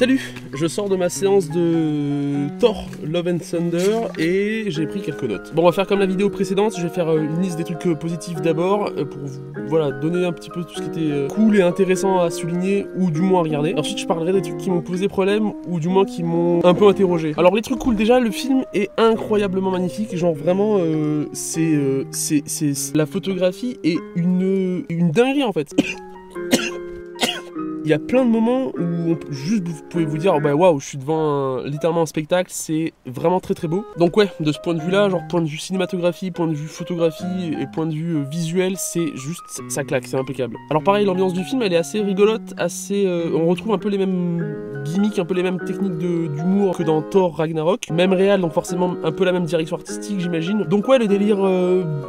Salut, je sors de ma séance de Thor Love and Thunder et j'ai pris quelques notes. Bon, on va faire comme la vidéo précédente, je vais faire une liste des trucs positifs d'abord pour voilà, donner un petit peu tout ce qui était cool et intéressant à souligner ou du moins à regarder. Ensuite, je parlerai des trucs qui m'ont posé problème ou du moins qui m'ont un peu interrogé. Alors, les trucs cool, déjà, le film est incroyablement magnifique, genre vraiment, la photographie est une dinguerie en fait. Il y a plein de moments où juste vous pouvez vous dire, oh bah waouh, je suis devant littéralement un spectacle, c'est vraiment très très beau. Donc ouais, de ce point de vue là, genre point de vue cinématographie, point de vue photographie et point de vue visuel, c'est juste, ça claque, c'est impeccable. Alors pareil, l'ambiance du film, elle est assez rigolote, assez, on retrouve un peu les mêmes gimmicks, un peu les mêmes techniques d'humour que dans Thor Ragnarok. Même réal, donc forcément un peu la même direction artistique, j'imagine. Donc ouais, le délire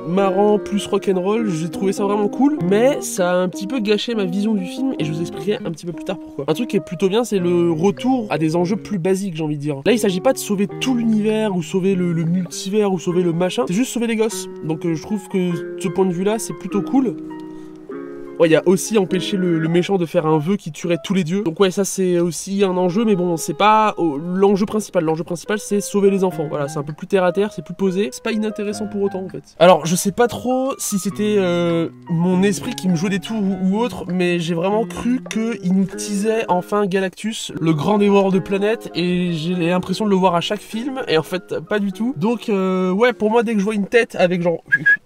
marrant plus rock'n'roll, j'ai trouvé ça vraiment cool, mais ça a un petit peu gâché ma vision du film et je vous expliquerai un petit peu plus tard pourquoi. Un truc qui est plutôt bien, c'est le retour à des enjeux plus basiques, j'ai envie de dire. Là, il s'agit pas de sauver tout l'univers, ou sauver le multivers, ou sauver le machin, c'est juste sauver les gosses. Donc je trouve que de ce point de vue là, c'est plutôt cool. Ouais, il y a aussi empêché le méchant de faire un vœu qui tuerait tous les dieux. Donc ouais, ça c'est aussi un enjeu, mais bon, c'est pas l'enjeu principal. L'enjeu principal, c'est sauver les enfants. Voilà, c'est un peu plus terre à terre, c'est plus posé. C'est pas inintéressant pour autant, en fait. Alors, je sais pas trop si c'était mon esprit qui me jouait des tours ou autre, mais j'ai vraiment cru qu'il nous teasait enfin Galactus, le grand dévoreur de planètes, et j'ai l'impression de le voir à chaque film, et en fait, pas du tout. Donc, ouais, pour moi, dès que je vois une tête avec genre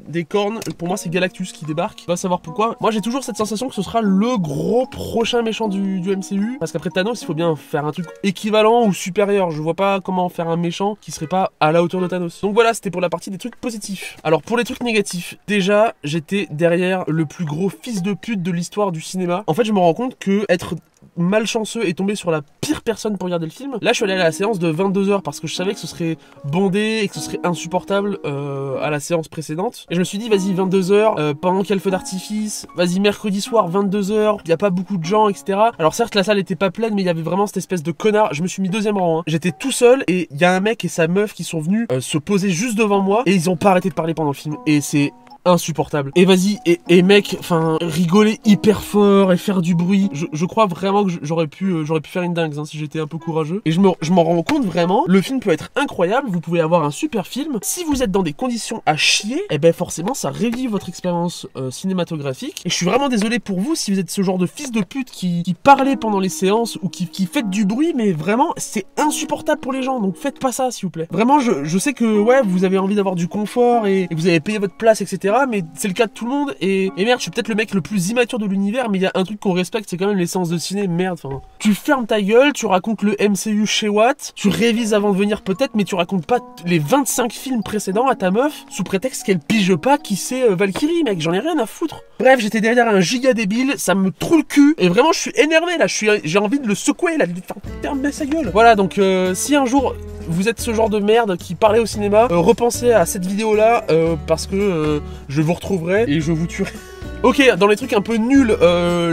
des cornes, pour moi, c'est Galactus qui débarque. On va savoir pourquoi. Moi, j'ai toujours cette sensation que ce sera le gros prochain méchant du MCU, parce qu'après Thanos, il faut bien faire un truc équivalent ou supérieur. Je vois pas comment faire un méchant qui serait pas à la hauteur de Thanos. Donc voilà, c'était pour la partie des trucs positifs. Alors pour les trucs négatifs, déjà, j'étais derrière le plus gros fils de pute de l'histoire du cinéma. En fait, je me rends compte que être malchanceux et tomber sur la pire personne pour regarder le film. Là, je suis allé à la séance de 22h parce que je savais que ce serait bondé et que ce serait insupportable à la séance précédente. Et je me suis dit, vas-y, 22h, pendant qu'il y a le feu d'artifice, vas-y, mercredi soir, 22h, il n'y a pas beaucoup de gens, etc. Alors certes, la salle était pas pleine, mais il y avait vraiment cette espèce de connard. Je me suis mis deuxième rang, hein. J'étais tout seul et il y a un mec et sa meuf qui sont venus se poser juste devant moi et ils ont pas arrêté de parler pendant le film. Et c'est insupportable. Et vas-y, et mec, enfin, rigoler hyper fort et faire du bruit. Je crois vraiment que j'aurais pu faire une dingue hein, si j'étais un peu courageux. Et je m'en rends compte vraiment, le film peut être incroyable, vous pouvez avoir un super film. Si vous êtes dans des conditions à chier, et ben forcément ça révive votre expérience cinématographique. Et je suis vraiment désolé pour vous si vous êtes ce genre de fils de pute qui parlait pendant les séances ou qui fait du bruit, mais vraiment c'est insupportable pour les gens. Donc faites pas ça s'il vous plaît. Vraiment, je sais que ouais, vous avez envie d'avoir du confort et vous avez payé votre place, etc. Mais c'est le cas de tout le monde et merde, je suis peut-être le mec le plus immature de l'univers, mais il y a un truc qu'on respecte, c'est quand même les séances de ciné, merde, enfin. Tu fermes ta gueule, tu racontes le MCU chez Watt, tu révises avant de venir peut-être, mais tu racontes pas les 25 films précédents à ta meuf, sous prétexte qu'elle pige pas qui c'est Valkyrie, mec, j'en ai rien à foutre. Bref, j'étais derrière un giga débile, ça me troue le cul, et vraiment je suis énervé là, j'ai envie de le secouer là, de lui faire fermer sa gueule. Voilà, donc si un jour vous êtes ce genre de merde qui parlait au cinéma, repensez à cette vidéo là parce que je vous retrouverai et je vous tuerai. Ok, dans les trucs un peu nuls,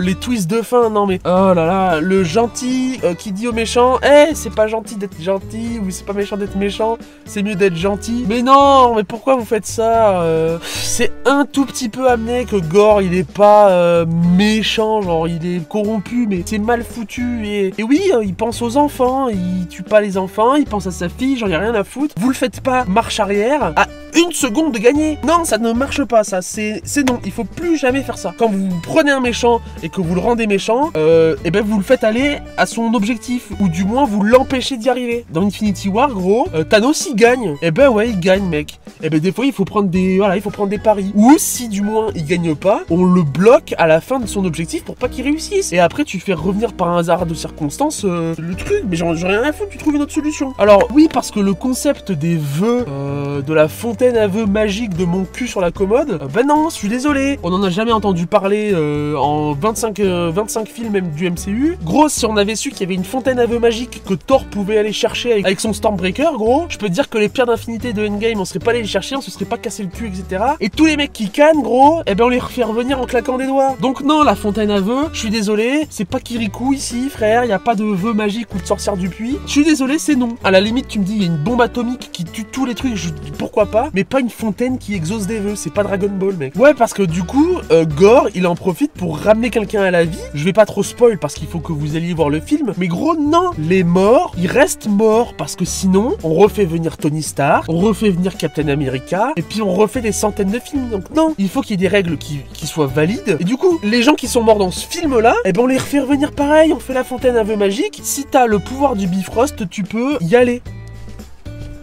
les twists de fin, non mais... Oh là là, le gentil qui dit au méchant, c'est pas gentil d'être gentil, ou c'est pas méchant d'être méchant, c'est mieux d'être gentil. Mais non, mais pourquoi vous faites ça c'est un tout petit peu amené que Gore, il est pas méchant, genre il est corrompu, mais c'est mal foutu. Et oui, il pense aux enfants, il tue pas les enfants, il pense à sa fille, j'en ai rien à foutre. Vous le faites pas marche arrière, à 1 seconde de gagner. Non, ça ne marche pas, ça, c'est non, il faut plus jamais faire ça. Quand vous prenez un méchant et que vous le rendez méchant, et ben vous le faites aller à son objectif, ou du moins vous l'empêchez d'y arriver. Dans Infinity War, gros, Thanos il gagne. Et ben ouais, il gagne, mec. Et ben des fois il faut prendre des paris. Ou si du moins il gagne pas, on le bloque à la fin de son objectif pour pas qu'il réussisse. Et après tu fais revenir par un hasard de circonstances le truc. Mais j'en ai rien à foutre, tu trouves une autre solution. Alors oui, parce que le concept des vœux, de la fontaine à vœux magique de mon cul sur la commode, ben non, je suis désolé. On en a jamais entendu parler en 25 films même du MCU. Gros, si on avait su qu'il y avait une fontaine à vœux magique que Thor pouvait aller chercher avec son Stormbreaker, gros, je peux te dire que les pierres d'infinité de Endgame, on serait pas allé les chercher, on se serait pas cassé le cul, etc. Et tous les mecs qui cannent, gros, eh ben on les refait revenir en claquant des doigts. Donc non, la fontaine à vœux, je suis désolé, c'est pas Kirikou ici, frère, y a pas de vœux magiques ou de sorcière du puits. Je suis désolé, c'est non. À la limite, tu me dis, il y a une bombe atomique qui tue tous les trucs, pourquoi pas. mais pas une fontaine qui exauce des vœux. C'est pas Dragon Ball, mec. Ouais, parce que du coup, Gore, il en profite pour ramener quelqu'un à la vie. Je vais pas trop spoil parce qu'il faut que vous alliez voir le film. Mais gros, non. Les morts, ils restent morts parce que sinon, on refait venir Tony Stark, on refait venir Captain America, et puis on refait des centaines de films. Donc non, il faut qu'il y ait des règles qui soient valides. Et du coup, les gens qui sont morts dans ce film-là, eh ben on les refait revenir pareil. On fait la fontaine à vœux magique. Si t'as le pouvoir du Bifrost, tu peux y aller.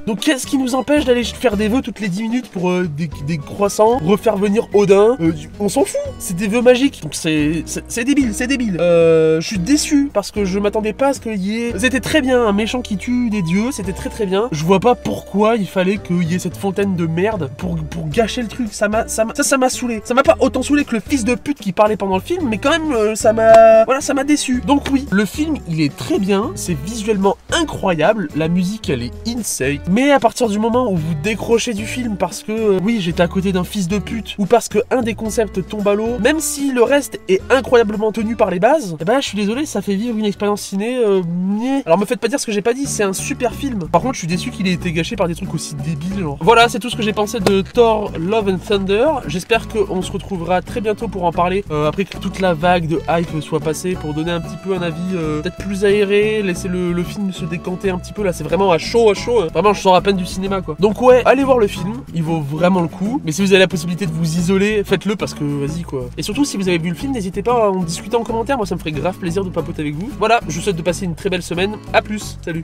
Donc qu'est-ce qui nous empêche d'aller faire des vœux toutes les 10 minutes pour des croissants, refaire venir Odin, on s'en fout, c'est des vœux magiques. Donc c'est débile, c'est débile. Je suis déçu parce que je m'attendais pas à ce qu'il y ait... C'était très bien, un méchant qui tue des dieux, c'était très très bien. Je vois pas pourquoi il fallait qu'il y ait cette fontaine de merde pour gâcher le truc. Ça m'a saoulé. Ça m'a pas autant saoulé que le fils de pute qui parlait pendant le film, mais quand même ça m'a déçu. Donc oui, le film il est très bien, c'est visuellement incroyable, la musique elle est insane. Mais à partir du moment où vous décrochez du film parce que, oui, j'étais à côté d'un fils de pute, ou parce que un des concepts tombe à l'eau, même si le reste est incroyablement tenu par les bases, eh ben je suis désolé, ça fait vivre une expérience ciné, Alors me faites pas dire ce que j'ai pas dit, c'est un super film. Par contre, je suis déçu qu'il ait été gâché par des trucs aussi débiles, genre. Voilà, c'est tout ce que j'ai pensé de Thor Love and Thunder. J'espère qu'on se retrouvera très bientôt pour en parler, après que toute la vague de hype soit passée, pour donner un petit peu un avis peut-être plus aéré, laisser le film se décanter un petit peu. Là, c'est vraiment à chaud, Vraiment, je sors à peine du cinéma, quoi. Donc ouais, allez voir le film, il vaut vraiment le coup. Mais si vous avez la possibilité de vous isoler, faites-le parce que vas-y, quoi. Et surtout, si vous avez vu le film, n'hésitez pas à en discuter en commentaire. Moi, ça me ferait grave plaisir de papoter avec vous. Voilà, je vous souhaite de passer une très belle semaine. À plus, salut.